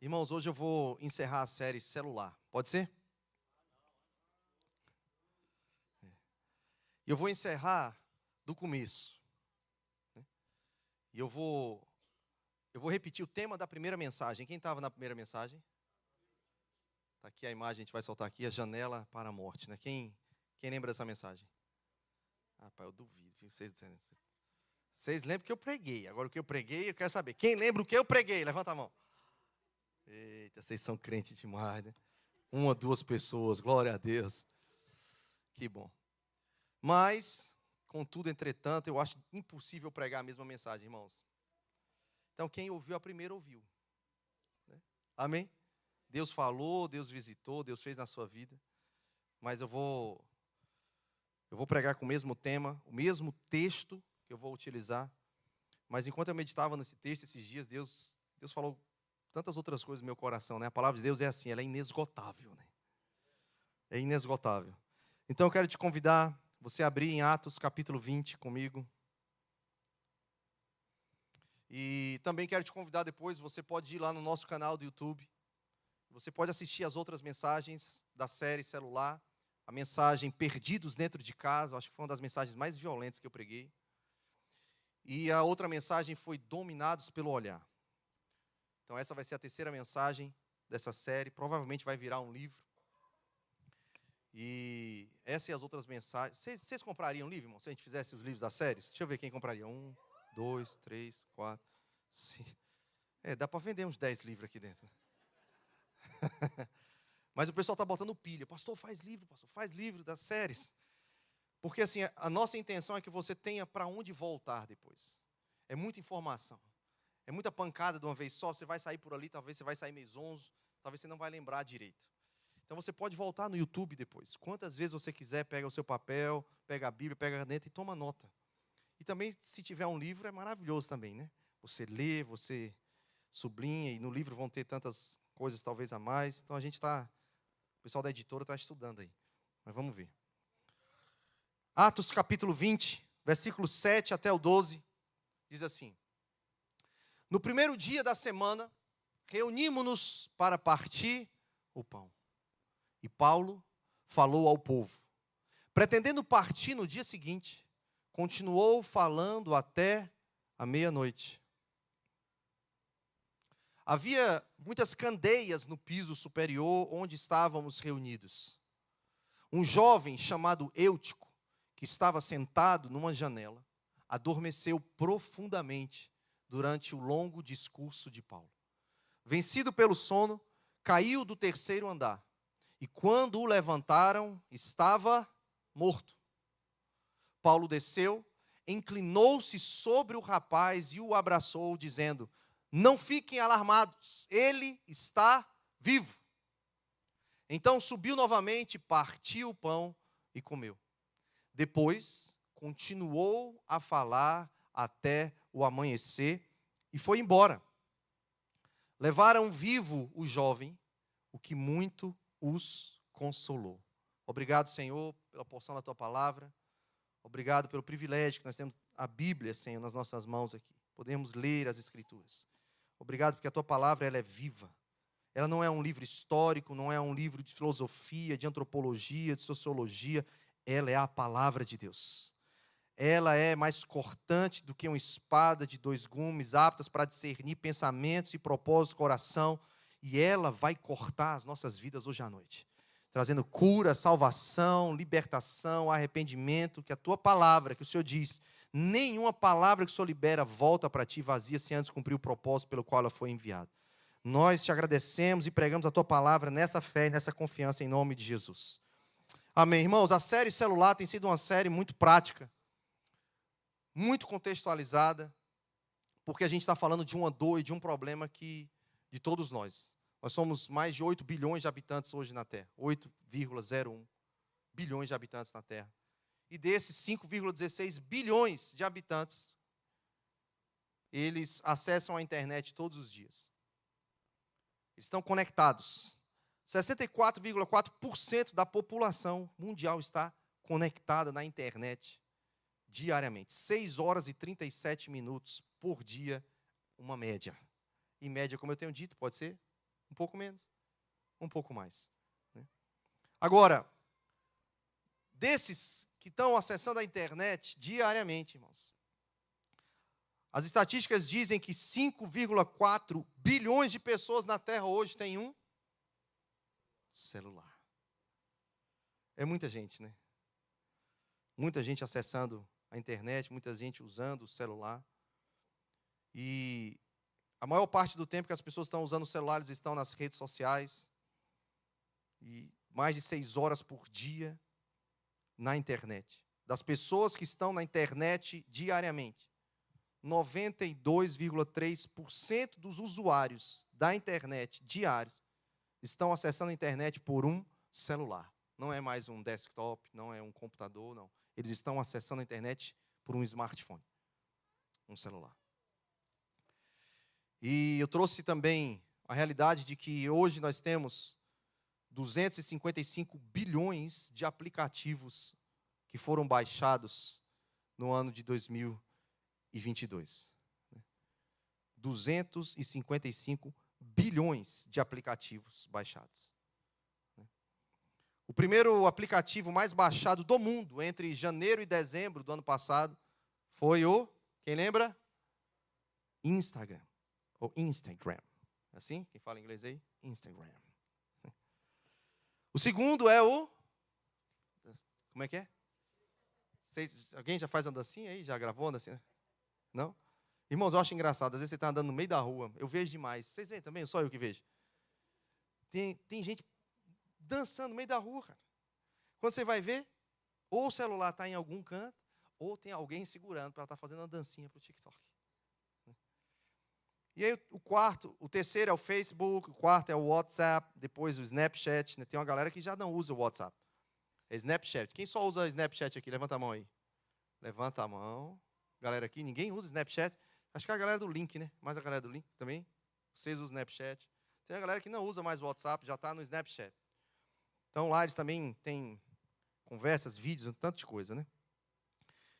Irmãos, hoje eu vou encerrar a série celular. Pode ser? Eu vou encerrar do começo. E eu vou repetir o tema da primeira mensagem. Quem estava na primeira mensagem? Está aqui a imagem, a gente vai soltar aqui, a janela para a morte. Né? Quem lembra dessa mensagem? Rapaz, eu duvido. Vocês lembram que eu preguei. Agora o que eu preguei, eu quero saber. Quem lembra o que eu preguei? Levanta a mão. Eita, vocês são crentes demais, né? Uma, duas pessoas, glória a Deus. Que bom. Mas, contudo, entretanto, eu acho impossível pregar a mesma mensagem, irmãos. Então, quem ouviu a primeira, ouviu. Né? Amém? Deus falou, Deus visitou, Deus fez na sua vida. Mas eu vou pregar com o mesmo tema, o mesmo texto que eu vou utilizar. Mas enquanto eu meditava nesse texto esses dias, Deus falou tantas outras coisas no meu coração, né? A palavra de Deus é assim, ela é inesgotável, né? É inesgotável. Então eu quero te convidar, você abrir em Atos capítulo 20 comigo. E também quero te convidar depois, você pode ir lá no nosso canal do YouTube. Você pode assistir as outras mensagens da série celular. A mensagem Perdidos Dentro de Casa, acho que foi uma das mensagens mais violentas que eu preguei. E a outra mensagem foi Dominados pelo Olhar. Então essa vai ser a terceira mensagem dessa série. Provavelmente vai virar um livro. E essa e as outras mensagens. Vocês comprariam livro, irmão? Se a gente fizesse os livros das séries? Deixa eu ver quem compraria. 1, 2, 3, 4, 5. Dá para vender uns 10 livros aqui dentro. Mas o pessoal está botando pilha. Pastor, faz livro das séries. Porque assim, a nossa intenção é que você tenha para onde voltar depois. É muita informação. É muita pancada de uma vez só. Você vai sair por ali, talvez você vai sair meio zonzo. Talvez você não vai lembrar direito. Então você pode voltar no YouTube depois. Quantas vezes você quiser, pega o seu papel, pega a Bíblia, pega a caneta e toma nota. E também, se tiver um livro, é maravilhoso também, né? Você lê, você sublinha, e no livro vão ter tantas coisas talvez a mais. Então o pessoal da editora está estudando aí. Mas vamos ver. Atos capítulo 20, versículos 7 até o 12, diz assim: No primeiro dia da semana, reunimos-nos para partir o pão. E Paulo falou ao povo. Pretendendo partir no dia seguinte, continuou falando até a meia-noite. Havia muitas candeias no piso superior onde estávamos reunidos. Um jovem chamado Eutico, que estava sentado numa janela, adormeceu profundamente durante o longo discurso de Paulo. Vencido pelo sono, caiu do terceiro andar. E quando o levantaram, estava morto. Paulo desceu, inclinou-se sobre o rapaz e o abraçou, dizendo: Não fiquem alarmados, ele está vivo. Então subiu novamente, partiu o pão e comeu. Depois, continuou a falar até o amanhecer e foi embora. Levaram vivo o jovem, o que muito os consolou. Obrigado, Senhor, pela porção da Tua palavra. Obrigado pelo privilégio que nós temos a Bíblia, Senhor, nas nossas mãos aqui. Podemos ler as Escrituras. Obrigado porque a Tua palavra ela é viva. Ela não é um livro histórico, não é um livro de filosofia, de antropologia, de sociologia. Ela é a palavra de Deus. Ela é mais cortante do que uma espada de 2 gumes, aptas para discernir pensamentos e propósitos do coração. E ela vai cortar as nossas vidas hoje à noite, trazendo cura, salvação, libertação, arrependimento, que a Tua palavra, que o Senhor diz, nenhuma palavra que o Senhor libera volta para Ti vazia, sem antes cumprir o propósito pelo qual ela foi enviada. Nós Te agradecemos e pregamos a Tua palavra nessa fé e nessa confiança em nome de Jesus. Amém, irmãos? A série celular tem sido uma série muito prática, muito contextualizada, porque a gente está falando de uma dor e de um problema de todos nós. Nós somos mais de 8 bilhões de habitantes hoje na Terra. 8,01 bilhões de habitantes na Terra. E desses 5,16 bilhões de habitantes, eles acessam a internet todos os dias. Eles estão conectados. 64,4% da população mundial está conectada na internet diariamente. 6 horas e 37 minutos por dia, uma média. Em média, como eu tenho dito, pode ser Um pouco menos, um pouco mais. Né? Agora, desses que estão acessando a internet diariamente, irmãos, as estatísticas dizem que 5,4 bilhões de pessoas na Terra hoje têm um celular. É muita gente, né? Muita gente acessando a internet, muita gente usando o celular. E a maior parte do tempo que as pessoas estão usando os celulares estão nas redes sociais. E mais de 6 horas por dia na internet. Das pessoas que estão na internet diariamente, 92,3% dos usuários da internet diários estão acessando a internet por um celular. Não é mais um desktop, não é um computador, não. Eles estão acessando a internet por um smartphone, um celular. E eu trouxe também a realidade de que hoje nós temos 255 bilhões de aplicativos que foram baixados no ano de 2022. 255 bilhões de aplicativos baixados. O primeiro aplicativo mais baixado do mundo entre janeiro e dezembro do ano passado foi o, quem lembra? Instagram. Ou Instagram. Assim? Quem fala inglês aí? Instagram. O segundo é o... Como é que é? Alguém já faz uma dancinha aí? Já gravou uma dancinha? Não? Irmãos, eu acho engraçado. Às vezes você está andando no meio da rua. Eu vejo demais. Vocês veem também? Só eu que vejo. Tem gente dançando no meio da rua, cara. Quando você vai ver, ou o celular está em algum canto, ou tem alguém segurando para ela estar fazendo uma dancinha para o TikTok. E aí o terceiro é o Facebook, o quarto é o WhatsApp, depois o Snapchat. Né? Tem uma galera que já não usa o WhatsApp. É Snapchat. Quem só usa Snapchat aqui? Levanta a mão aí. Levanta a mão. Galera aqui, ninguém usa Snapchat. Acho que é a galera do Link, né? Mais a galera do Link também. Vocês usam Snapchat. Tem a galera que não usa mais o WhatsApp, já está no Snapchat. Então lá eles também têm conversas, vídeos, um tanto de coisa, né?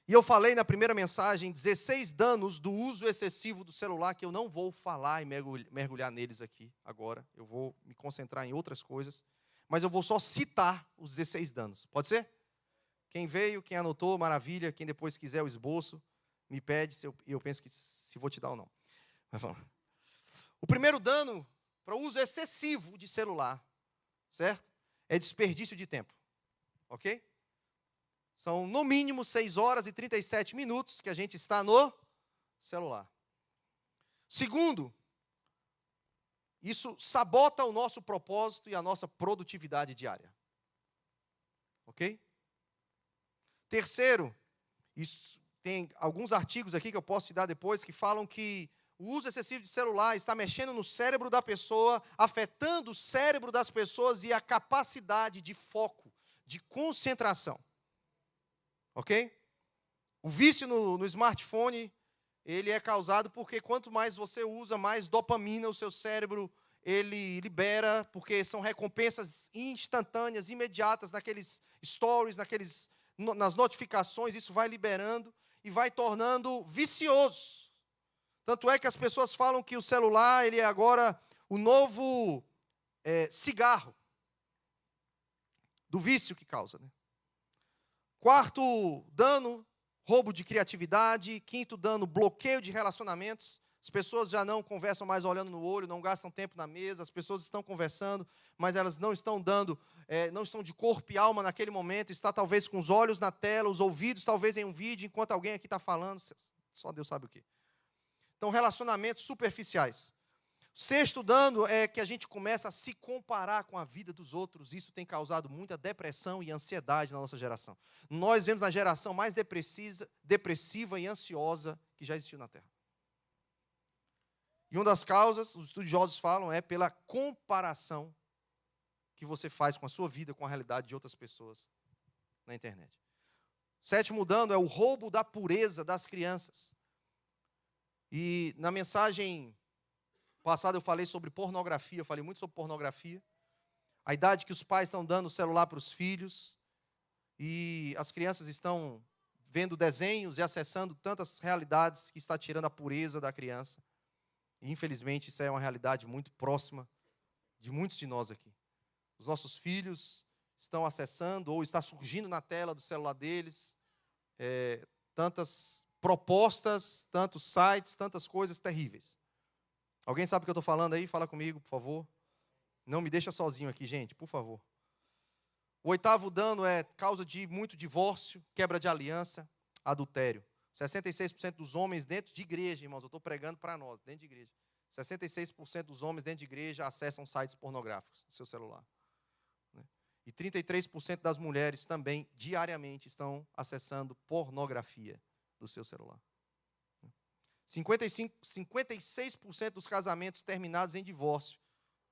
E eu falei na primeira mensagem 16 danos do uso excessivo do celular, que eu não vou falar e mergulhar neles aqui agora. Eu vou me concentrar em outras coisas. Mas eu vou só citar os 16 danos. Pode ser? Quem veio, quem anotou, maravilha. Quem depois quiser o esboço, me pede. E eu penso que se vou te dar ou não. Mas vamos lá. O primeiro dano para o uso excessivo de celular, certo? É desperdício de tempo. Ok? São, no mínimo, 6 horas e 37 minutos que a gente está no celular. Segundo, isso sabota o nosso propósito e a nossa produtividade diária. Ok? Terceiro, isso, tem alguns artigos aqui que eu posso te dar depois que falam que o uso excessivo de celular está mexendo no cérebro da pessoa, afetando o cérebro das pessoas e a capacidade de foco, de concentração. Ok? O vício no smartphone, ele é causado porque quanto mais você usa, mais dopamina o seu cérebro ele libera, porque são recompensas instantâneas, imediatas, naqueles stories, nas notificações, isso vai liberando e vai tornando vicioso. Tanto é que as pessoas falam que o celular ele é agora o novo cigarro do vício que causa, né? Quarto dano, roubo de criatividade. Quinto dano, bloqueio de relacionamentos. As pessoas já não conversam mais olhando no olho, não gastam tempo na mesa. As pessoas estão conversando, mas elas não estão não estão de corpo e alma naquele momento. Está talvez com os olhos na tela, os ouvidos talvez em um vídeo, enquanto alguém aqui está falando. Só Deus sabe o quê. Então, relacionamentos superficiais. Sexto dano é que a gente começa a se comparar com a vida dos outros. Isso tem causado muita depressão e ansiedade na nossa geração. Nós vemos a geração mais depressiva e ansiosa que já existiu na Terra. E uma das causas, os estudiosos falam, é pela comparação que você faz com a sua vida, com a realidade de outras pessoas na internet. Sétimo dano é o roubo da pureza das crianças. E na mensagem passado eu falei sobre pornografia, eu falei muito sobre pornografia. A idade que os pais estão dando o celular para os filhos. E as crianças estão vendo desenhos e acessando tantas realidades que está tirando a pureza da criança. E, infelizmente, isso é uma realidade muito próxima de muitos de nós aqui. Os nossos filhos estão acessando ou está surgindo na tela do celular deles tantas propostas, tantos sites, tantas coisas terríveis. Alguém sabe o que eu estou falando aí? Fala comigo, por favor. Não me deixa sozinho aqui, gente, por favor. O 8º dano é causa de muito divórcio, quebra de aliança, adultério. 66% dos homens dentro de igreja, irmãos, eu estou pregando para nós, dentro de igreja. 66% dos homens dentro de igreja acessam sites pornográficos no seu celular. E 33% das mulheres também, diariamente, estão acessando pornografia do seu celular. 56% dos casamentos terminados em divórcio.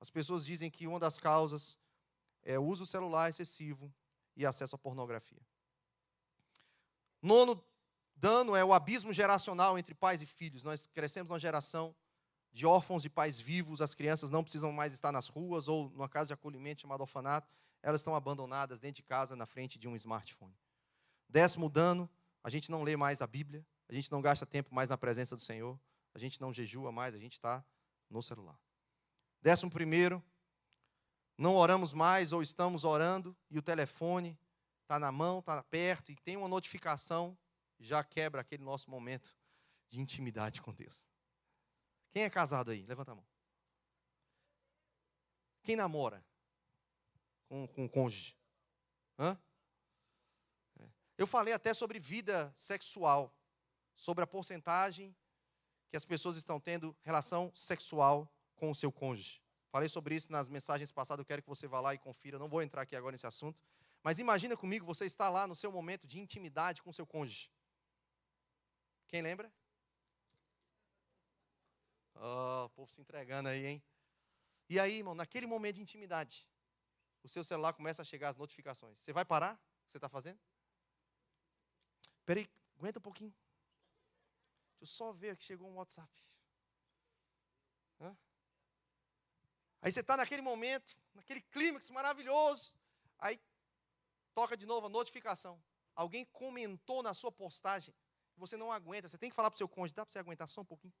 As pessoas dizem que uma das causas é o uso do celular excessivo e acesso à pornografia. 9º dano é o abismo geracional entre pais e filhos. Nós crescemos numa geração de órfãos e pais vivos. As crianças não precisam mais estar nas ruas ou numa casa de acolhimento chamada orfanato. Elas estão abandonadas dentro de casa, na frente de um smartphone. 10º dano, a gente não lê mais a Bíblia, a gente não gasta tempo mais na presença do Senhor, a gente não jejua mais, a gente está no celular. 11º, não oramos mais ou estamos orando e o telefone está na mão, está perto e tem uma notificação, já quebra aquele nosso momento de intimidade com Deus. Quem é casado aí? Levanta a mão. Quem namora com o cônjuge? Hã? Eu falei até sobre vida sexual, sobre a porcentagem que as pessoas estão tendo relação sexual com o seu cônjuge. Falei sobre isso nas mensagens passadas, eu quero que você vá lá e confira, não vou entrar aqui agora nesse assunto. Mas imagina comigo, você está lá no seu momento de intimidade com o seu cônjuge. Quem lembra? Oh, o povo se entregando aí, hein? E aí, irmão, naquele momento de intimidade, o seu celular começa a chegar as notificações. Você vai parar o que você está fazendo? Espera aí, aguenta um pouquinho. Deixa eu só ver que chegou um WhatsApp. Hã? Aí você está naquele momento, naquele clímax maravilhoso. Aí toca de novo a notificação. Alguém comentou na sua postagem. Você não aguenta. Você tem que falar para o seu cônjuge. Dá para você aguentar só um pouquinho?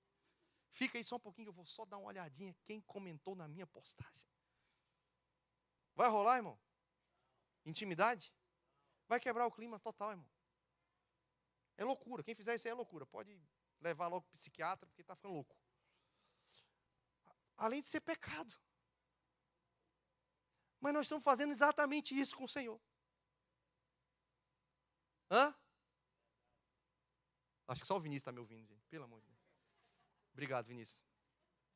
Fica aí só um pouquinho que eu vou só dar uma olhadinha. Quem comentou na minha postagem? Vai rolar, irmão? Intimidade? Vai quebrar o clima total, irmão. É loucura. Quem fizer isso aí é loucura. Pode levar logo para o psiquiatra, porque está ficando louco. Além de ser pecado. Mas nós estamos fazendo exatamente isso com o Senhor. Hã? Acho que só o Vinícius está me ouvindo, gente. Pelo amor de Deus. Obrigado, Vinícius.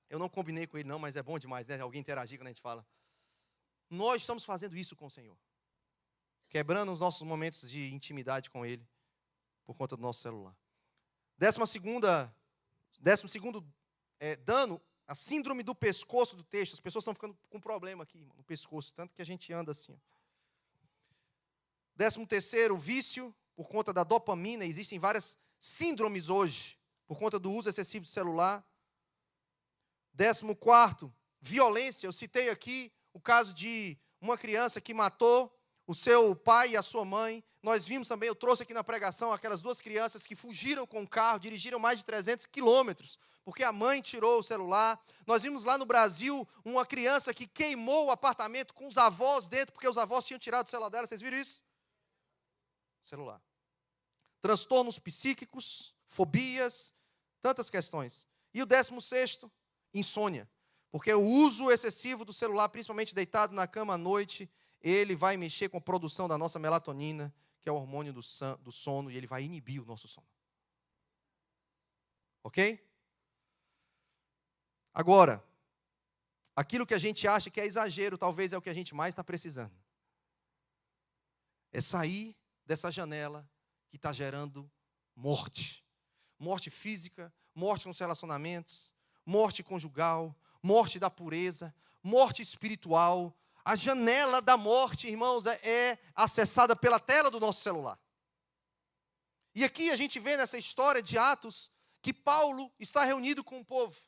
Eu não combinei com ele não, mas é bom demais, né? Alguém interagir quando a gente fala. Nós estamos fazendo isso com o Senhor. Quebrando os nossos momentos de intimidade com Ele, por conta do nosso celular. 12º dano, a síndrome do pescoço do texto. As pessoas estão ficando com problema aqui, irmão, no pescoço, tanto que a gente anda assim. 13º, vício, por conta da dopamina. Existem várias síndromes hoje, por conta do uso excessivo do celular. 14º, violência. Eu citei aqui o caso de uma criança que matou o seu pai e a sua mãe. Nós vimos também, eu trouxe aqui na pregação, aquelas 2 crianças que fugiram com o carro, dirigiram mais de 300 quilômetros, porque a mãe tirou o celular. Nós vimos lá no Brasil uma criança que queimou o apartamento com os avós dentro, porque os avós tinham tirado o celular dela. Vocês viram isso? Celular. Transtornos psíquicos, fobias, tantas questões. E o 16º, insônia. Porque o uso excessivo do celular, principalmente deitado na cama à noite, ele vai mexer com a produção da nossa melatonina, que é o hormônio do sono, e ele vai inibir o nosso sono. Ok? Agora, aquilo que a gente acha que é exagero, talvez é o que a gente mais está precisando. É sair dessa janela que está gerando morte. Morte física, morte nos relacionamentos, morte conjugal, morte da pureza, morte espiritual. A janela da morte, irmãos, é acessada pela tela do nosso celular. E aqui a gente vê nessa história de Atos que Paulo está reunido com o povo.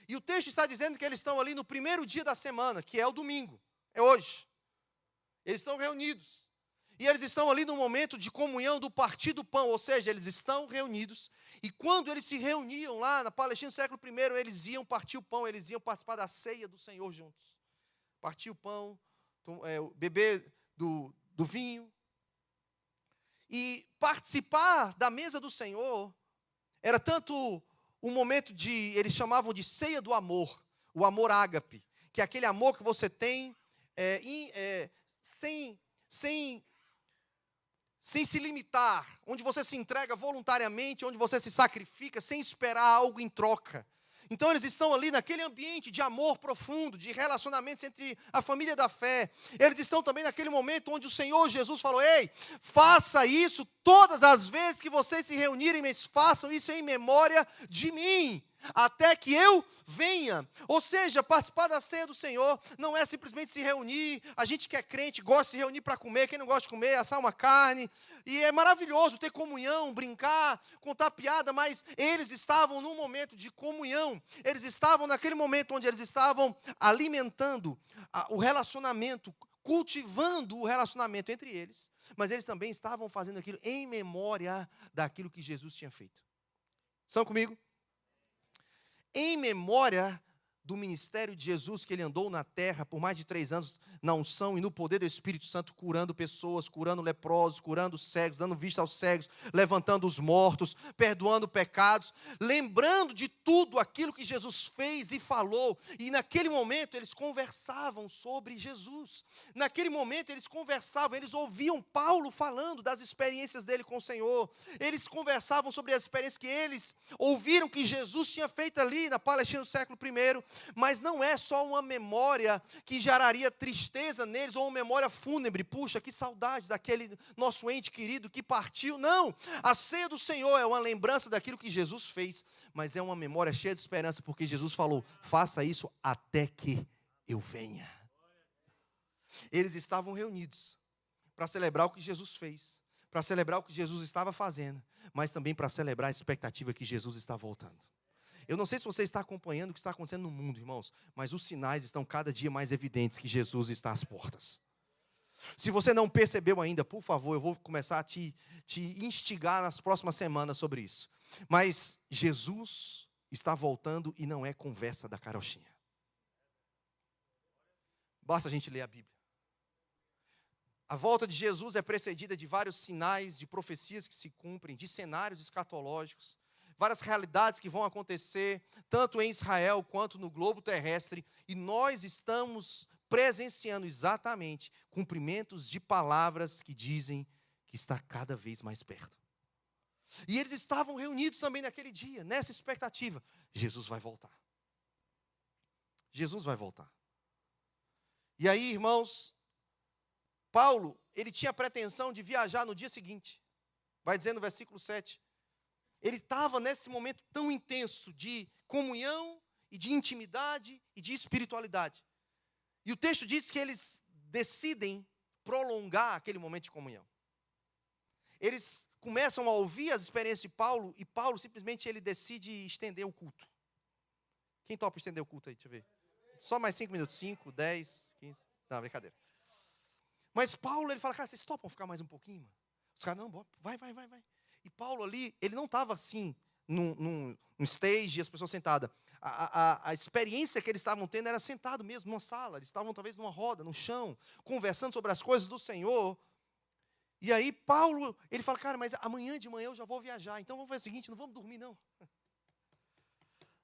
E o texto está dizendo que eles estão ali no primeiro dia da semana, que é o domingo, é hoje. Eles estão reunidos. E eles estão ali no momento de comunhão do partir do pão, ou seja, eles estão reunidos. E quando eles se reuniam lá na Palestina no século I, eles iam partir o pão, eles iam participar da ceia do Senhor juntos. partir o pão, beber do vinho. E participar da mesa do Senhor era tanto um momento eles chamavam de ceia do amor, o amor ágape, que é aquele amor que você tem sem se limitar, onde você se entrega voluntariamente, onde você se sacrifica sem esperar algo em troca. Então eles estão ali naquele ambiente de amor profundo, de relacionamentos entre a família da fé. Eles estão também naquele momento onde o Senhor Jesus falou: ei, faça isso todas as vezes que vocês se reunirem, mas façam isso em memória de mim, até que eu venha. Ou seja, participar da ceia do Senhor não é simplesmente se reunir. A gente que é crente gosta de se reunir para comer. Quem não gosta de comer, assar uma carne. E é maravilhoso ter comunhão, brincar, contar piada, mas eles estavam num momento de comunhão. Eles estavam naquele momento onde eles estavam alimentando o relacionamento, cultivando o relacionamento entre eles, mas eles também estavam fazendo aquilo em memória daquilo que Jesus tinha feito. Estão comigo? Em memória do ministério de Jesus, que ele andou na terra por mais de 3 anos, na unção e no poder do Espírito Santo, curando pessoas, curando leprosos, curando cegos, dando vista aos cegos, levantando os mortos, perdoando pecados, lembrando de tudo aquilo que Jesus fez e falou. E naquele momento eles conversavam sobre Jesus. Naquele momento eles conversavam, eles ouviam Paulo falando das experiências dele com o Senhor. Eles conversavam sobre as experiências que eles ouviram que Jesus tinha feito ali na Palestina do século I. Mas não é só uma memória que geraria tristeza neles, ou uma memória fúnebre. Puxa, que saudade daquele nosso ente querido que partiu. Não, a ceia do Senhor é uma lembrança daquilo que Jesus fez, mas é uma memória cheia de esperança, porque Jesus falou: faça isso até que eu venha. Eles estavam reunidos para celebrar o que Jesus fez, para celebrar o que Jesus estava fazendo, mas também para celebrar a expectativa que Jesus está voltando. Eu não sei se você está acompanhando o que está acontecendo no mundo, irmãos, mas os sinais estão cada dia mais evidentes que Jesus está às portas. Se você não percebeu ainda, por favor, eu vou começar a te instigar nas próximas semanas sobre isso. Mas Jesus está voltando e não é conversa da carochinha. Basta a gente ler a Bíblia. A volta de Jesus é precedida de vários sinais, de profecias que se cumprem, de cenários escatológicos, várias realidades que vão acontecer, tanto em Israel quanto no globo terrestre, e nós estamos presenciando exatamente cumprimentos de palavras que dizem que está cada vez mais perto. E eles estavam reunidos também naquele dia, nessa expectativa: Jesus vai voltar. Jesus vai voltar. E aí, irmãos, Paulo, ele tinha a pretensão de viajar no dia seguinte. Vai dizer no versículo 7. Ele estava nesse momento tão intenso de comunhão e de intimidade e de espiritualidade. E o texto diz que eles decidem prolongar aquele momento de comunhão. Eles começam a ouvir as experiências de Paulo, e Paulo simplesmente ele decide estender o culto. Quem topa estender o culto aí? Deixa eu ver. Só mais 5 minutos. 5, 10, 15. Não, brincadeira. Mas Paulo, ele fala: cara, vocês topam ficar mais um pouquinho, mano? Os caras: não, vai. E Paulo ali, ele não estava assim, num stage e as pessoas sentadas. A experiência que eles estavam tendo era sentado mesmo numa sala. Eles estavam talvez numa roda, no chão, conversando sobre as coisas do Senhor. E aí Paulo, ele fala: cara, mas amanhã de manhã eu já vou viajar. Então vamos fazer o seguinte: não vamos dormir não.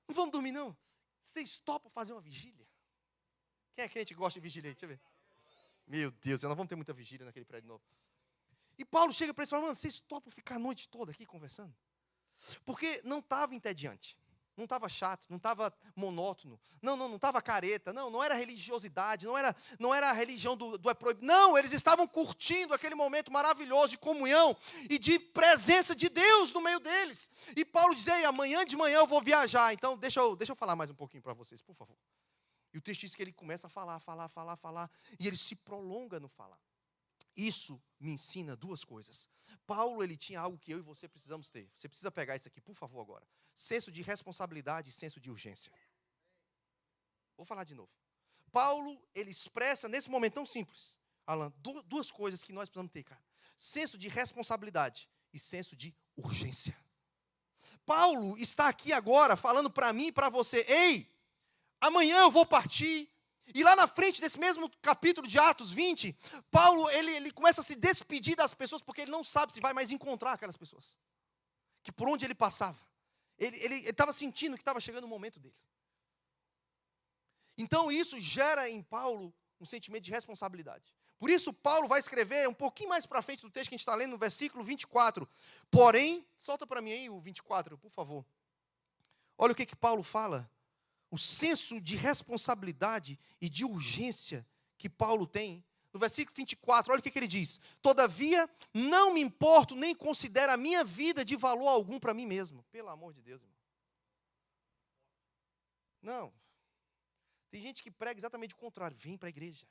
Não vamos dormir não. Vocês topam fazer uma vigília? Quem é crente que gosta de vigília aí? Deixa eu ver. Meu Deus, nós vamos ter muita vigília naquele prédio novo. E Paulo chega para eles e fala: mano, vocês topam ficar a noite toda aqui conversando? Porque não estava entediante, não estava chato, não estava monótono, não estava careta, não era religiosidade, não era a religião do é proibido. Não, eles estavam curtindo aquele momento maravilhoso de comunhão e de presença de Deus no meio deles. E Paulo diz: ei, amanhã de manhã eu vou viajar, então deixa eu falar mais um pouquinho para vocês, por favor. E o texto diz que ele começa a falar, e ele se prolonga no falar. Isso me ensina 2 coisas. Paulo, ele tinha algo que eu e você precisamos ter. Você precisa pegar isso aqui, por favor, agora. Senso de responsabilidade e senso de urgência. Vou falar de novo. Paulo, ele expressa nesse momento tão simples, Alan, 2 coisas que nós precisamos ter, cara. Senso de responsabilidade e senso de urgência. Paulo está aqui agora falando para mim e para você: ei, amanhã eu vou partir. E lá na frente desse mesmo capítulo de Atos 20, Paulo, ele começa a se despedir das pessoas, porque ele não sabe se vai mais encontrar aquelas pessoas. Que por onde ele passava. Ele estava sentindo que estava chegando o momento dele. Então isso gera em Paulo um sentimento de responsabilidade. Por isso Paulo vai escrever um pouquinho mais para frente do texto que a gente está lendo, no versículo 24. Porém, solta para mim aí o 24, por favor. Olha o que Paulo fala. O senso de responsabilidade e de urgência que Paulo tem. No versículo 24, olha o que ele diz. Todavia, não me importo nem considero a minha vida de valor algum para mim mesmo. Pelo amor de Deus, irmão. Não. Tem gente que prega exatamente o contrário. Vem para a igreja.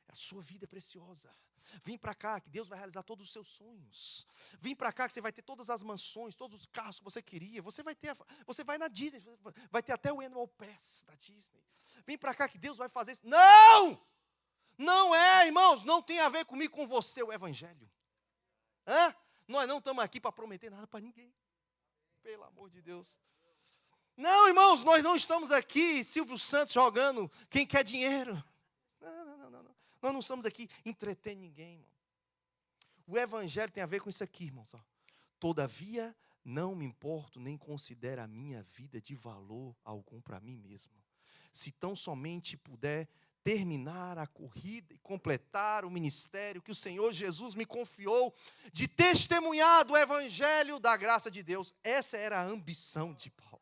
A sua vida é preciosa. Vem para cá que Deus vai realizar todos os seus sonhos. Vem para cá que você vai ter todas as mansões, todos os carros que você queria. Você vai na Disney, vai ter até o Annual Pass da Disney. Vem para cá que Deus vai fazer isso. Não! Não é, irmãos, não tem a ver comigo, com você, o evangelho. Nós não estamos aqui para prometer nada para ninguém. Pelo amor de Deus. Não, irmãos, nós não estamos aqui, Silvio Santos jogando quem quer dinheiro. Não. Nós não estamos aqui entreter ninguém, irmão. O evangelho tem a ver com isso aqui, irmãos. Todavia, não me importo nem considero a minha vida de valor algum para mim mesmo. Se tão somente puder terminar a corrida e completar o ministério que o Senhor Jesus me confiou de testemunhar do evangelho da graça de Deus. Essa era a ambição de Paulo.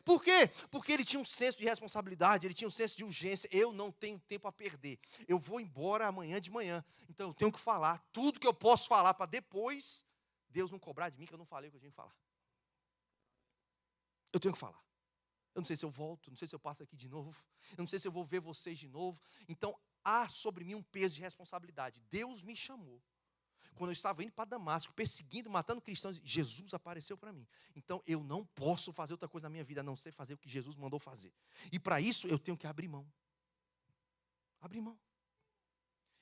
Por quê? Porque ele tinha um senso de responsabilidade, ele tinha um senso de urgência. Eu não tenho tempo a perder. Eu vou embora amanhã de manhã. Então eu tenho que falar tudo que eu posso falar para depois Deus não cobrar de mim que eu não falei o que eu tinha que falar. Eu tenho que falar. Eu não sei se eu volto, não sei se eu passo aqui de novo. Eu não sei se eu vou ver vocês de novo. Então há sobre mim um peso de responsabilidade. Deus me chamou. Quando eu estava indo para Damasco, perseguindo, matando cristãos, Jesus apareceu para mim. Então, eu não posso fazer outra coisa na minha vida, a não ser fazer o que Jesus mandou fazer. E para isso, eu tenho que abrir mão. Abrir mão.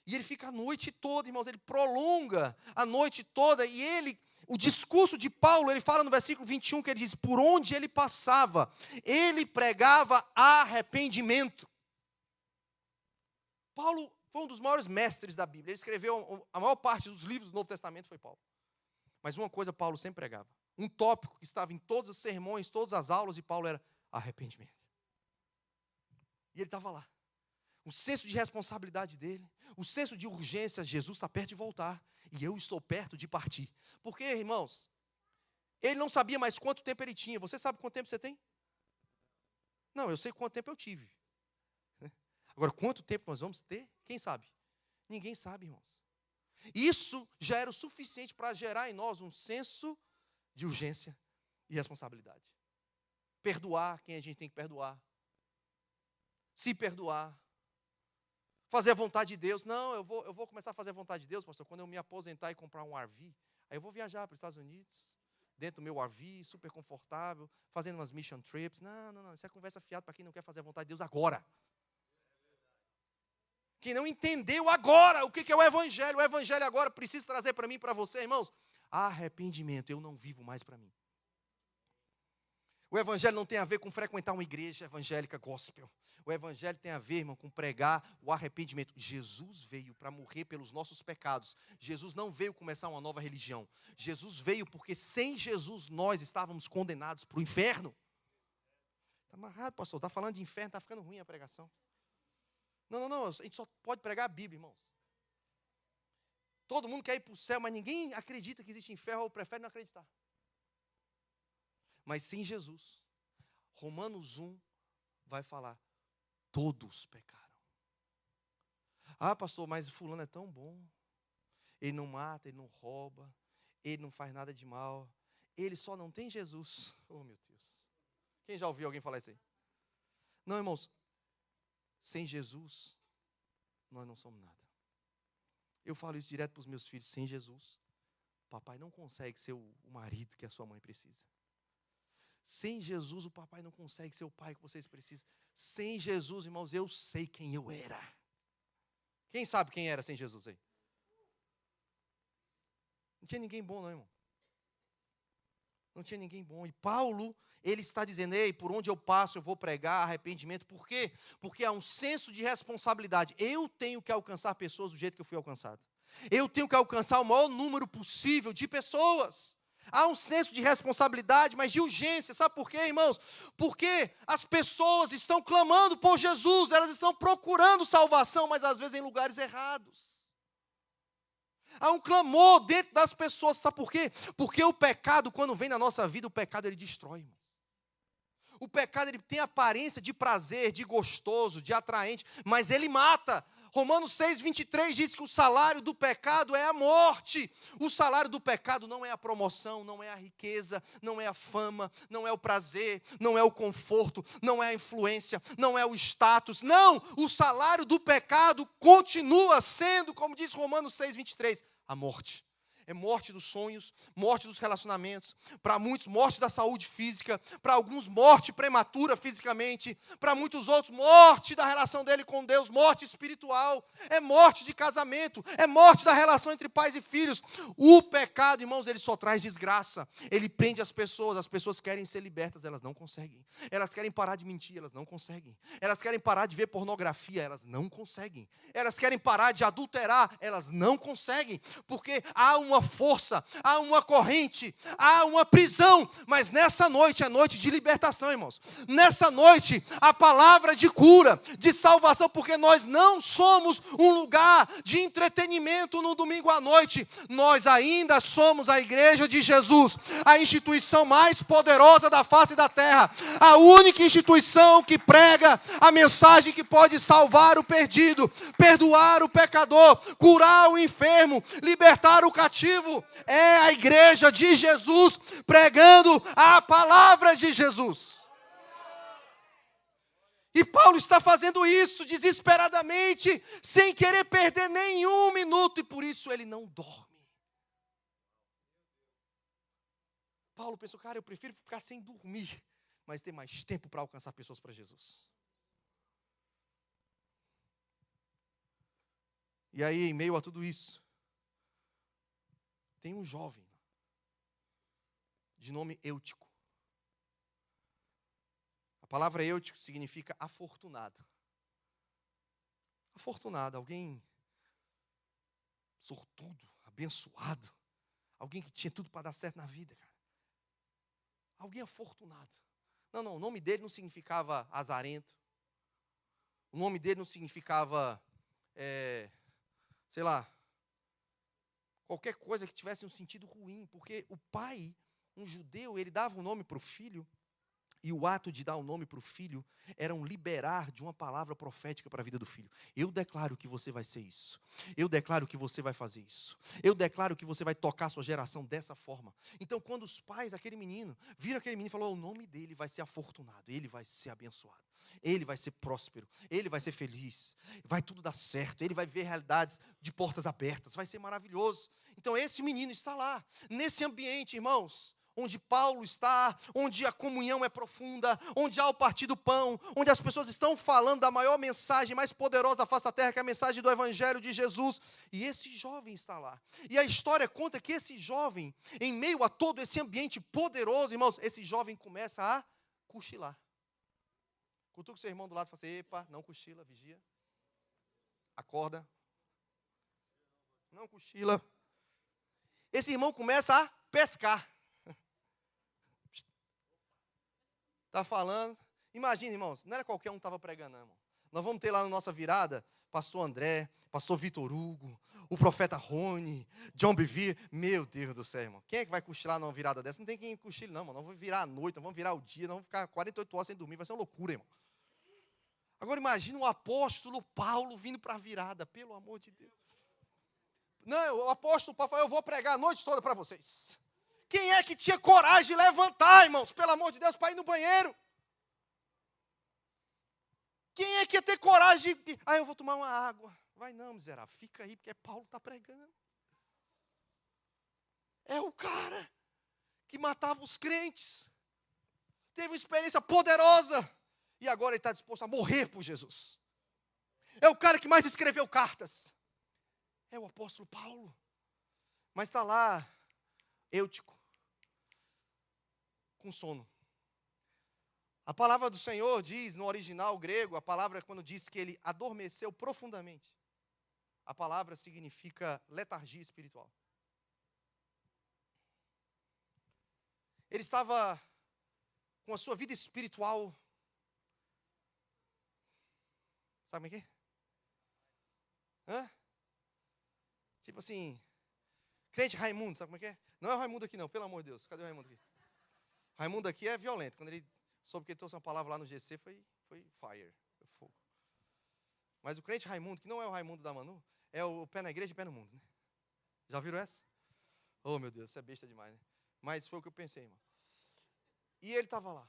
E ele fica a noite toda, irmãos, ele prolonga a noite toda. E o discurso de Paulo, ele fala no versículo 21, que ele diz, por onde ele passava, ele pregava arrependimento. Paulo foi um dos maiores mestres da Bíblia. Ele escreveu a maior parte dos livros do Novo Testamento, foi Paulo. Mas uma coisa Paulo sempre pregava. Um tópico que estava em todos os sermões, todas as aulas de Paulo era arrependimento. E ele estava lá. O senso de responsabilidade dele, o senso de urgência, Jesus está perto de voltar. E eu estou perto de partir. Porque, irmãos, ele não sabia mais quanto tempo ele tinha. Você sabe quanto tempo você tem? Não, eu sei quanto tempo eu tive. Agora, quanto tempo nós vamos ter? Quem sabe? Ninguém sabe, irmãos. Isso já era o suficiente para gerar em nós um senso de urgência e responsabilidade. Perdoar quem a gente tem que perdoar. Se perdoar. Fazer a vontade de Deus. Não, eu vou começar a fazer a vontade de Deus, pastor, quando eu me aposentar e comprar um RV. Aí eu vou viajar para os Estados Unidos, dentro do meu RV, super confortável, fazendo umas mission trips. Não, isso é conversa fiada para quem não quer fazer a vontade de Deus agora. Quem não entendeu agora o que é o evangelho agora precisa trazer para mim e para você, irmãos, arrependimento. Eu não vivo mais para mim. O evangelho não tem a ver com frequentar uma igreja evangélica gospel. O evangelho tem a ver, irmão, com pregar o arrependimento. Jesus veio para morrer pelos nossos pecados. Jesus não veio começar uma nova religião. Jesus veio porque sem Jesus nós estávamos condenados para o inferno. Está amarrado, pastor, está falando de inferno, está ficando ruim a pregação. Não, a gente só pode pregar a Bíblia, irmãos. Todo mundo quer ir para o céu, mas ninguém acredita que existe inferno ou prefere não acreditar. Mas sem Jesus, Romanos 1 vai falar, todos pecaram. Ah, pastor, mas fulano é tão bom. Ele não mata, ele não rouba, ele não faz nada de mal. Ele só não tem Jesus. Oh, meu Deus. Quem já ouviu alguém falar isso aí? Não, irmãos. Sem Jesus, nós não somos nada. Eu falo isso direto para os meus filhos. Sem Jesus, papai não consegue ser o marido que a sua mãe precisa. Sem Jesus, o papai não consegue ser o pai que vocês precisam. Sem Jesus, irmãos, eu sei quem eu era. Quem sabe quem era sem Jesus aí? Não tinha ninguém bom, não, irmão. Não tinha ninguém bom. E Paulo, ele está dizendo, ei, por onde eu passo eu vou pregar arrependimento. Por quê? Porque há um senso de responsabilidade. Eu tenho que alcançar pessoas do jeito que eu fui alcançado. Eu tenho que alcançar o maior número possível de pessoas. Há um senso de responsabilidade, mas de urgência. Sabe por quê, irmãos? Porque as pessoas estão clamando por Jesus, elas estão procurando salvação, mas às vezes em lugares errados. Há um clamor dentro das pessoas, sabe por quê? Porque o pecado, quando vem na nossa vida, o pecado ele destrói, irmão. O pecado ele tem aparência de prazer, de gostoso, de atraente, mas ele mata. Romanos 6:23 diz que o salário do pecado é a morte. O salário do pecado não é a promoção, não é a riqueza, não é a fama, não é o prazer, não é o conforto, não é a influência, não é o status. Não, o salário do pecado continua sendo, como diz Romanos 6:23, a morte. É morte dos sonhos, morte dos relacionamentos, para muitos morte da saúde física, para alguns morte prematura fisicamente, para muitos outros morte da relação dele com Deus, morte espiritual, é morte de casamento, é morte da relação entre pais e filhos. O pecado, irmãos, ele só traz desgraça, ele prende as pessoas querem ser libertas, elas não conseguem, elas querem parar de mentir, elas não conseguem, elas querem parar de ver pornografia, elas não conseguem, elas querem parar de adulterar, elas não conseguem, porque há uma força, há uma corrente, há uma prisão, mas nessa noite é noite de libertação, irmãos. Nessa noite, a palavra de cura, de salvação, porque nós não somos um lugar de entretenimento no domingo à noite, nós ainda somos a igreja de Jesus, a instituição mais poderosa da face da terra, a única instituição que prega a mensagem que pode salvar o perdido, perdoar o pecador, curar o enfermo, libertar o cativo. É a igreja de Jesus pregando a palavra de Jesus. E Paulo está fazendo isso desesperadamente, sem querer perder nenhum minuto, e por isso ele não dorme. Paulo pensou, cara, eu prefiro ficar sem dormir, mas ter mais tempo para alcançar pessoas para Jesus. E aí, em meio a tudo isso, tem um jovem, de nome Eutico. A palavra Eutico significa afortunado. Afortunado, alguém sortudo, abençoado. Alguém que tinha tudo para dar certo na vida, cara. Alguém afortunado. Não, o nome dele não significava azarento. O nome dele não significava, sei lá, qualquer coisa que tivesse um sentido ruim, porque o pai, um judeu, ele dava um nome para o filho, e o ato de dar um nome para o filho era um liberar de uma palavra profética para a vida do filho. Eu declaro que você vai ser isso. Eu declaro que você vai fazer isso. Eu declaro que você vai tocar a sua geração dessa forma. Então, quando os pais, aquele menino, viram aquele menino e falaram, o nome dele vai ser afortunado, ele vai ser abençoado, ele vai ser próspero, ele vai ser feliz, vai tudo dar certo, ele vai ver realidades de portas abertas, vai ser maravilhoso. Então, esse menino está lá, nesse ambiente, irmãos, onde Paulo está, onde a comunhão é profunda, onde há o partir do pão, onde as pessoas estão falando da maior mensagem mais poderosa da face da terra, que é a mensagem do Evangelho de Jesus, e esse jovem está lá. E a história conta que esse jovem, em meio a todo esse ambiente poderoso, irmãos, esse jovem começa a cochilar. Cutuca o seu irmão do lado e fala assim, epa, não cochila, vigia. Acorda. Não cochila. Esse irmão começa a pescar. Está falando. Imagina, irmãos, não era qualquer um que estava pregando, não, irmão. Nós vamos ter lá na nossa virada, pastor André, pastor Vitor Hugo, o profeta Rony, John Bevere. Meu Deus do céu, irmão. Quem é que vai cochilar numa virada dessa? Não tem quem cochile, não, irmão. Nós vamos virar a noite, nós vamos virar o dia, nós vamos ficar 48 horas sem dormir. Vai ser uma loucura, irmão. Agora imagina o apóstolo Paulo vindo para a virada, pelo amor de Deus. Não, o apóstolo Paulo falou, eu vou pregar a noite toda para vocês. Quem é que tinha coragem de levantar, irmãos, pelo amor de Deus, para ir no banheiro? Quem é que ia ter coragem de... eu vou tomar uma água. Vai não, miserável, fica aí, porque Paulo está pregando. É o cara que matava os crentes. Teve uma experiência poderosa. E agora ele está disposto a morrer por Jesus. É o cara que mais escreveu cartas. É o apóstolo Paulo. Mas está lá, Eutico. com sono. A palavra do Senhor diz, no original grego, a palavra quando diz que ele adormeceu profundamente. A palavra significa letargia espiritual. Ele estava com a sua vida espiritual. Sabe como é que é? Hã? Tipo assim, crente Raimundo, sabe como é que é? Não é o Raimundo aqui não, pelo amor de Deus. Cadê o Raimundo aqui? Raimundo aqui é violento. Quando ele soube que ele trouxe uma palavra lá no GC, foi fire, foi fogo. Mas o crente Raimundo, que não é o Raimundo da Manu, é o pé na igreja e pé no mundo, né? Já viram essa? Oh, meu Deus, isso é besta demais, né? Mas foi o que eu pensei, irmão. E ele estava lá.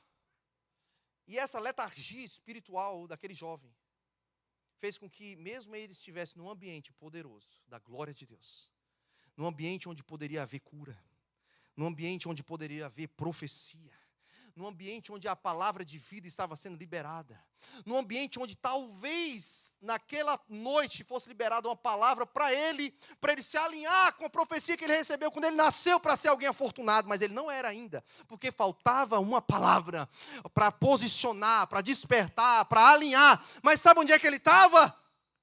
E essa letargia espiritual daquele jovem fez com que, mesmo ele estivesse num ambiente poderoso, da glória de Deus, num ambiente onde poderia haver cura, num ambiente onde poderia haver profecia, num ambiente onde a palavra de vida estava sendo liberada, num ambiente onde talvez naquela noite fosse liberada uma palavra para ele se alinhar com a profecia que ele recebeu quando ele nasceu para ser alguém afortunado, mas ele não era ainda, porque faltava uma palavra para posicionar, para despertar, para alinhar. Mas sabe onde é que ele estava?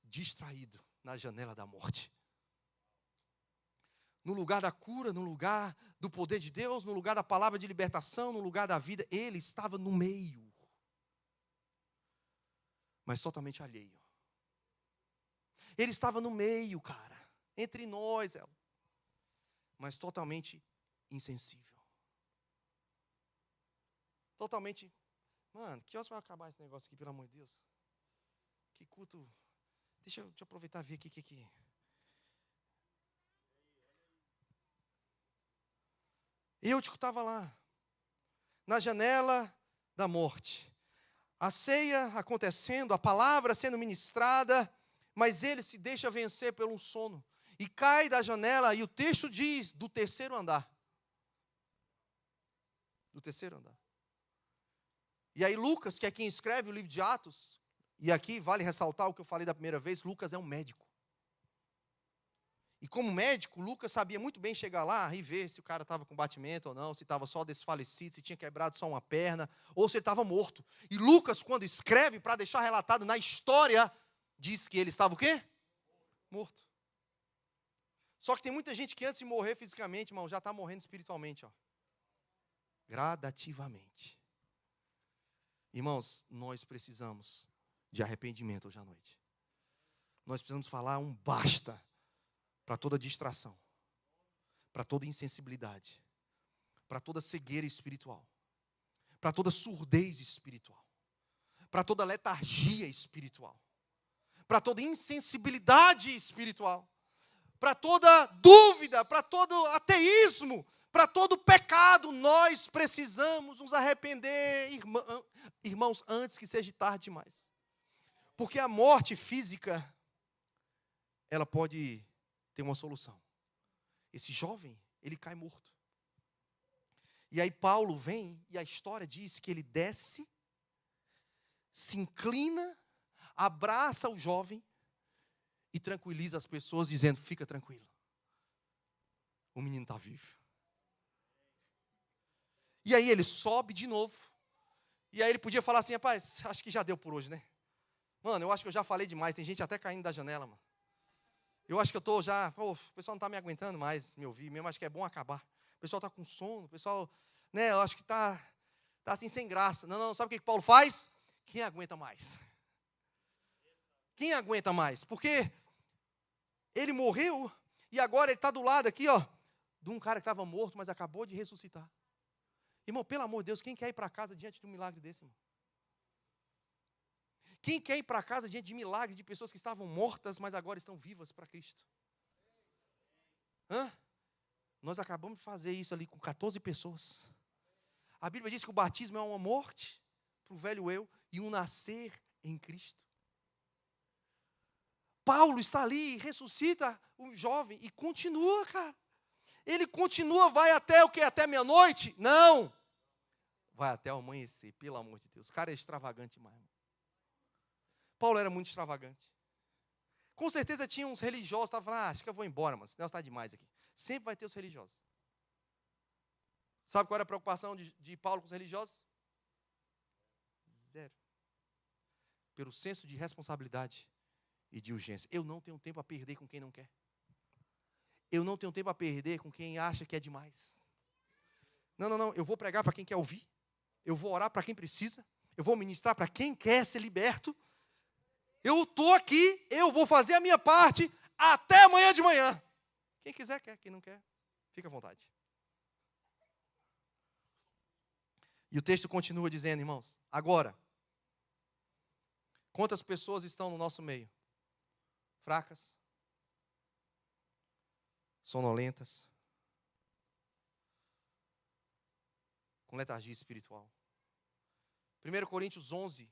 Distraído na janela da morte. No lugar da cura, no lugar do poder de Deus, no lugar da palavra de libertação, no lugar da vida, ele estava no meio. Mas totalmente alheio. Ele estava no meio, cara, entre nós, mas totalmente insensível. Totalmente, mano, que horas vai acabar esse negócio aqui, pelo amor de Deus? Que culto, deixa eu aproveitar e ver aqui o que é. Eutico estava lá, na janela da morte. A ceia acontecendo, a palavra sendo ministrada, mas ele se deixa vencer pelo sono. E cai da janela, e o texto diz, do terceiro andar. Do terceiro andar. E aí Lucas, que é quem escreve o livro de Atos, e aqui vale ressaltar o que eu falei da primeira vez, Lucas é um médico. E como médico, Lucas sabia muito bem chegar lá e ver se o cara estava com batimento ou não, se estava só desfalecido, se tinha quebrado só uma perna, ou se ele estava morto. E Lucas, quando escreve, para deixar relatado na história, diz que ele estava o quê? Morto. Só que tem muita gente que antes de morrer fisicamente, irmão, já está morrendo espiritualmente, ó. Gradativamente. Irmãos, nós precisamos de arrependimento hoje à noite. Nós precisamos falar um basta para toda distração, para toda insensibilidade, para toda cegueira espiritual, para toda surdez espiritual, para toda letargia espiritual, para toda insensibilidade espiritual, para toda dúvida, para todo ateísmo, para todo pecado. Nós precisamos nos arrepender, irmãos, antes que seja tarde demais. Porque a morte física, ela pode ter uma solução. Esse jovem, ele cai morto. E aí Paulo vem e a história diz que ele desce, se inclina, abraça o jovem e tranquiliza as pessoas dizendo, fica tranquilo. O menino está vivo. E aí ele sobe de novo. E aí ele podia falar assim, rapaz, acho que já deu por hoje, né? Mano, eu acho que eu já falei demais, tem gente até caindo da janela, mano. Eu acho que eu estou já, o pessoal não está me aguentando mais me ouvir, mesmo acho que é bom acabar. O pessoal está com sono, o pessoal, né, eu acho que está assim sem graça. Não, sabe o que Paulo faz? Quem aguenta mais? Quem aguenta mais? Porque ele morreu e agora ele está do lado aqui, ó, de um cara que estava morto, mas acabou de ressuscitar. Irmão, pelo amor de Deus, quem quer ir para casa diante de um milagre desse, irmão? Quem quer ir para casa diante de milagres de pessoas que estavam mortas, mas agora estão vivas para Cristo? Nós acabamos de fazer isso ali com 14 pessoas. A Bíblia diz que o batismo é uma morte para o velho eu e um nascer em Cristo. Paulo está ali, ressuscita o jovem e continua, cara. Ele continua, vai até o quê? Até meia-noite? Não. Vai até o amanhecer, pelo amor de Deus. O cara é extravagante demais. Paulo era muito extravagante. Com certeza tinha uns religiosos que estavam falando, acho que eu vou embora, mano, senão está demais aqui. Sempre vai ter os religiosos. Sabe qual era a preocupação de Paulo com os religiosos? Zero. Pelo senso de responsabilidade e de urgência. Eu não tenho tempo a perder com quem não quer. Eu não tenho tempo a perder com quem acha que é demais. Não. Eu vou pregar para quem quer ouvir. Eu vou orar para quem precisa. Eu vou ministrar para quem quer ser liberto. Eu estou aqui, eu vou fazer a minha parte até amanhã de manhã. Quem quiser, quer. Quem não quer, fica à vontade. E o texto continua dizendo, irmãos, agora, quantas pessoas estão no nosso meio? Fracas, sonolentas, com letargia espiritual. 1 Coríntios 11,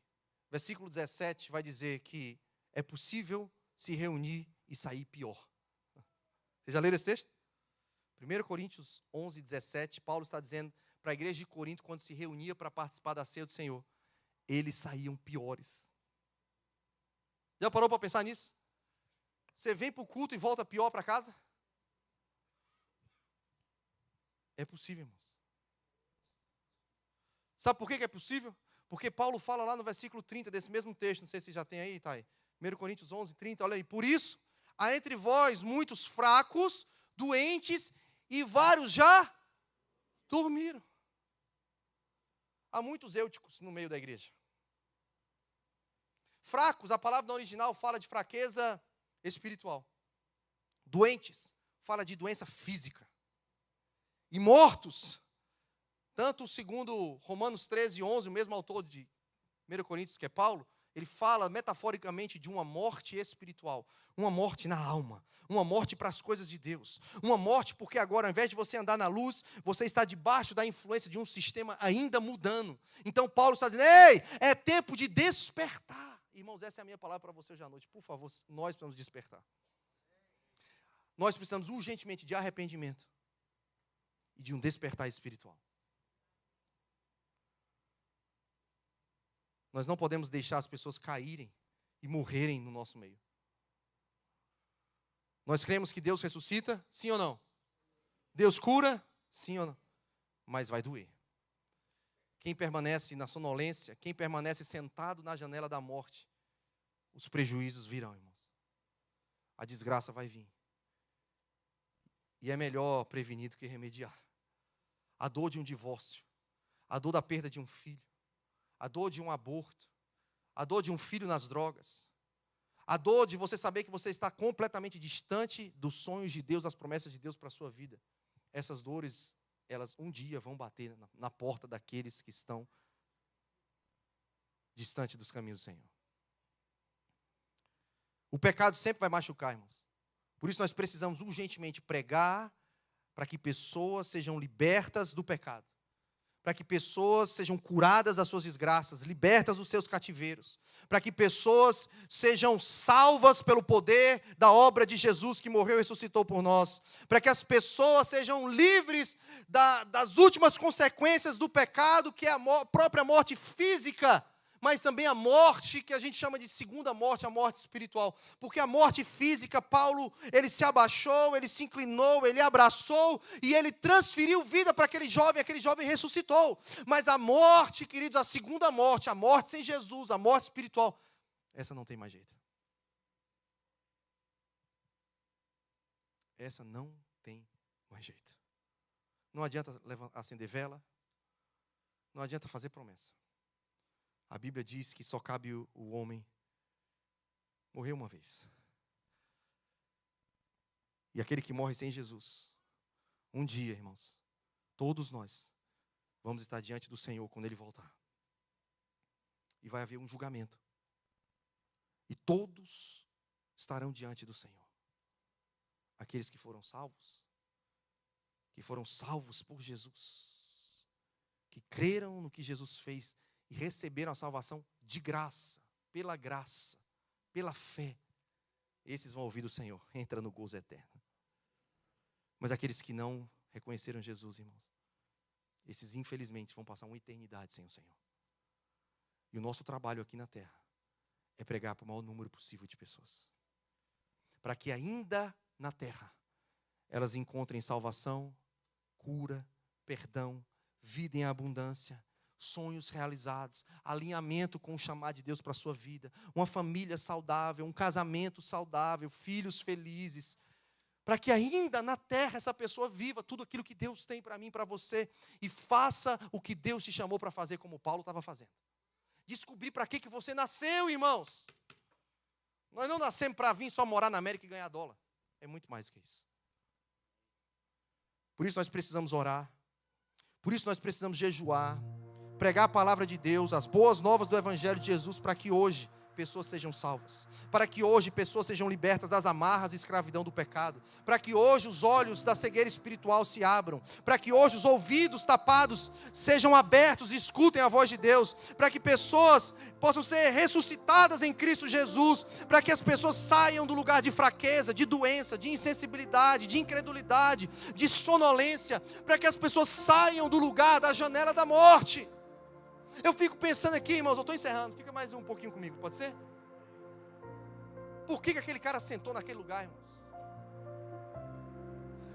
versículo 17, vai dizer que é possível se reunir e sair pior. Vocês já leram esse texto? 1 Coríntios 11, 17, Paulo está dizendo para a igreja de Corinto, quando se reunia para participar da ceia do Senhor, eles saíam piores. Já parou para pensar nisso? Você vem para o culto e volta pior para casa? É possível, irmãos. Sabe por que é possível? Porque Paulo fala lá no versículo 30 desse mesmo texto, não sei se já tem aí, tá aí. 1 Coríntios 11, 30, olha aí. Por isso, há entre vós muitos fracos, doentes, e vários já dormiram. Há muitos eúticos no meio da igreja. Fracos, a palavra no original fala de fraqueza espiritual. Doentes, fala de doença física. E mortos, tanto segundo Romanos 13, 11, o mesmo autor de 1 Coríntios, que é Paulo, ele fala metaforicamente de uma morte espiritual, uma morte na alma, uma morte para as coisas de Deus, uma morte porque agora, ao invés de você andar na luz, você está debaixo da influência de um sistema ainda mudando. Então Paulo está dizendo, ei, é tempo de despertar. Irmãos, essa é a minha palavra para você hoje à noite. Por favor, nós precisamos despertar. Nós precisamos urgentemente de arrependimento e de um despertar espiritual. Nós não podemos deixar as pessoas caírem e morrerem no nosso meio. Nós cremos que Deus ressuscita, sim ou não? Deus cura, sim ou não? Mas vai doer. Quem permanece na sonolência, quem permanece sentado na janela da morte, os prejuízos virão, irmãos. A desgraça vai vir. E é melhor prevenir do que remediar. A dor de um divórcio, a dor da perda de um filho, a dor de um aborto, a dor de um filho nas drogas, a dor de você saber que você está completamente distante dos sonhos de Deus, das promessas de Deus para a sua vida. Essas dores, elas um dia vão bater na porta daqueles que estão distante dos caminhos do Senhor. O pecado sempre vai machucar, irmãos. Por isso nós precisamos urgentemente pregar para que pessoas sejam libertas do pecado. Para que pessoas sejam curadas das suas desgraças, libertas dos seus cativeiros, para que pessoas sejam salvas pelo poder da obra de Jesus que morreu e ressuscitou por nós, para que as pessoas sejam livres das últimas consequências do pecado, que é a própria morte física, mas também a morte que a gente chama de segunda morte, a morte espiritual. Porque a morte física, Paulo, ele se abaixou, ele se inclinou, ele abraçou e ele transferiu vida para aquele jovem ressuscitou. Mas a morte, queridos, a segunda morte, a morte sem Jesus, a morte espiritual, essa não tem mais jeito. Essa não tem mais jeito. Não adianta acender vela, não adianta fazer promessa. A Bíblia diz que só cabe o homem morrer uma vez. E aquele que morre sem Jesus, um dia, irmãos, todos nós vamos estar diante do Senhor quando Ele voltar. E vai haver um julgamento. E todos estarão diante do Senhor. Aqueles que foram salvos por Jesus, que creram no que Jesus fez, e receberam a salvação de graça, pela fé. Esses vão ouvir do Senhor, entra no gozo eterno. Mas aqueles que não reconheceram Jesus, irmãos, esses infelizmente vão passar uma eternidade sem o Senhor. E o nosso trabalho aqui na terra é pregar para o maior número possível de pessoas. Para que ainda na terra elas encontrem salvação, cura, perdão, vida em abundância, sonhos realizados, alinhamento com o chamado de Deus para a sua vida, uma família saudável, um casamento saudável, filhos felizes, para que ainda na terra essa pessoa viva tudo aquilo que Deus tem para mim e para você, e faça o que Deus te chamou para fazer, como Paulo estava fazendo. Descobrir para que você nasceu, irmãos. Nós não nascemos para vir só morar na América e ganhar dólar. É muito mais do que isso. Por isso nós precisamos orar. Por isso nós precisamos jejuar. Pregar a palavra de Deus, as boas novas do Evangelho de Jesus, para que hoje pessoas sejam salvas, para que hoje pessoas sejam libertas das amarras e escravidão do pecado, para que hoje os olhos da cegueira espiritual se abram, para que hoje os ouvidos tapados sejam abertos e escutem a voz de Deus, para que pessoas possam ser ressuscitadas em Cristo Jesus, para que as pessoas saiam do lugar de fraqueza, de doença, de insensibilidade, de incredulidade, de sonolência, para que as pessoas saiam do lugar da janela da morte. Eu fico pensando aqui, irmãos, eu estou encerrando, fica mais um pouquinho comigo, pode ser? Por que aquele cara sentou naquele lugar, irmãos?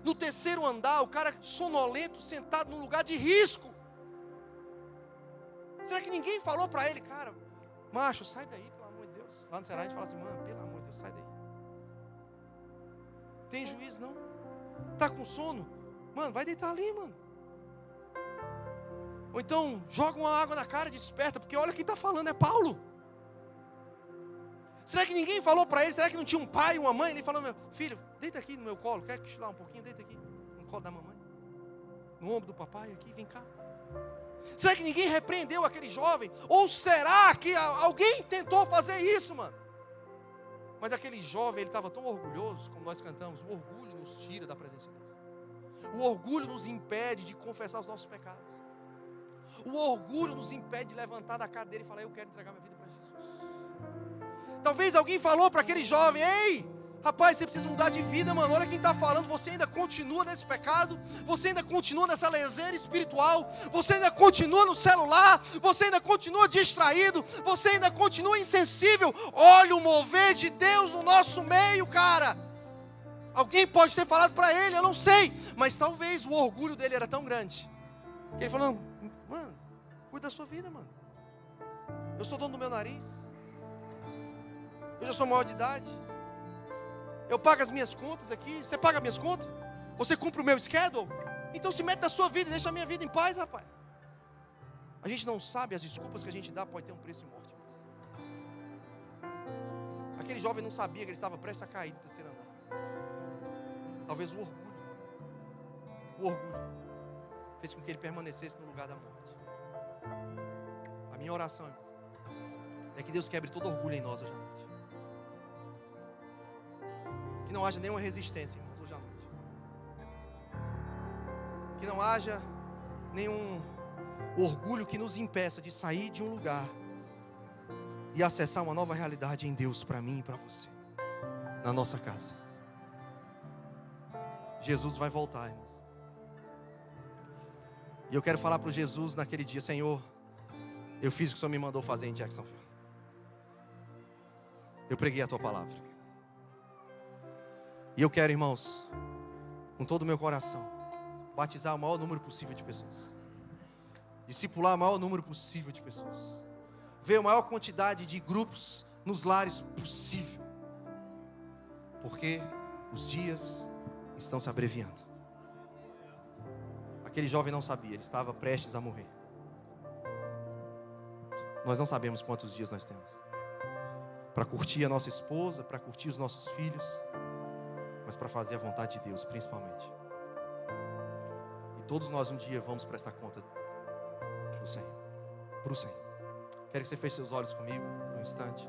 No terceiro andar, o cara sonolento, sentado num lugar de risco. Será que ninguém falou para ele, cara, macho, sai daí, pelo amor de Deus. Lá no Ceará a gente fala assim, mano, pelo amor de Deus, sai daí. Tem juízo não? Está com sono? Mano, vai deitar ali, mano. Ou então, joga uma água na cara e desperta, porque olha quem está falando, é Paulo. Será que ninguém falou para ele? Será que não tinha um pai, uma mãe? Ele falou, meu filho, deita aqui no meu colo, quer cochilar um pouquinho? Deita aqui, no colo da mamãe. No ombro do papai, aqui, vem cá. Será que ninguém repreendeu aquele jovem? Ou será que alguém tentou fazer isso, mano? Mas aquele jovem, ele estava tão orgulhoso, como nós cantamos, o orgulho nos tira da presença de Deus. O orgulho nos impede de confessar os nossos pecados. O orgulho nos impede de levantar da cadeira e falar, eu quero entregar minha vida para Jesus. Talvez alguém falou para aquele jovem, ei, rapaz, você precisa mudar de vida, mano, olha quem está falando, você ainda continua nesse pecado, você ainda continua nessa leseira espiritual, você ainda continua no celular, você ainda continua distraído, você ainda continua insensível. Olha o mover de Deus no nosso meio, cara. Alguém pode ter falado para ele, eu não sei, mas talvez o orgulho dele era tão grande, que ele falou, mano, cuida da sua vida, mano. Eu sou dono do meu nariz. Eu já sou maior de idade. Eu pago as minhas contas aqui. Você paga as minhas contas? Você cumpre o meu schedule? Então se mete na sua vida e deixa a minha vida em paz, rapaz. A gente não sabe, as desculpas que a gente dá pode ter um preço de morte. Aquele jovem não sabia que ele estava prestes a cair do terceiro andar. Talvez o orgulho fez com que ele permanecesse no lugar da morte. A minha oração, irmão, é que Deus quebre todo orgulho em nós hoje à noite. Que não haja nenhuma resistência, irmãos, hoje à noite. Que não haja nenhum orgulho que nos impeça de sair de um lugar e acessar uma nova realidade em Deus para mim e para você, na nossa casa. Jesus vai voltar, irmãos. E eu quero falar para Jesus naquele dia, Senhor, eu fiz o que o Senhor me mandou fazer em Jacksonville. Eu preguei a Tua palavra. E eu quero, irmãos, com todo o meu coração, batizar o maior número possível de pessoas. Discipular o maior número possível de pessoas. Ver a maior quantidade de grupos nos lares possível. Porque os dias estão se abreviando. Aquele jovem não sabia, ele estava prestes a morrer. Nós não sabemos quantos dias nós temos para curtir a nossa esposa, para curtir os nossos filhos, mas para fazer a vontade de Deus, principalmente. E todos nós um dia vamos prestar conta para o Senhor. Quero que você feche seus olhos comigo por um instante.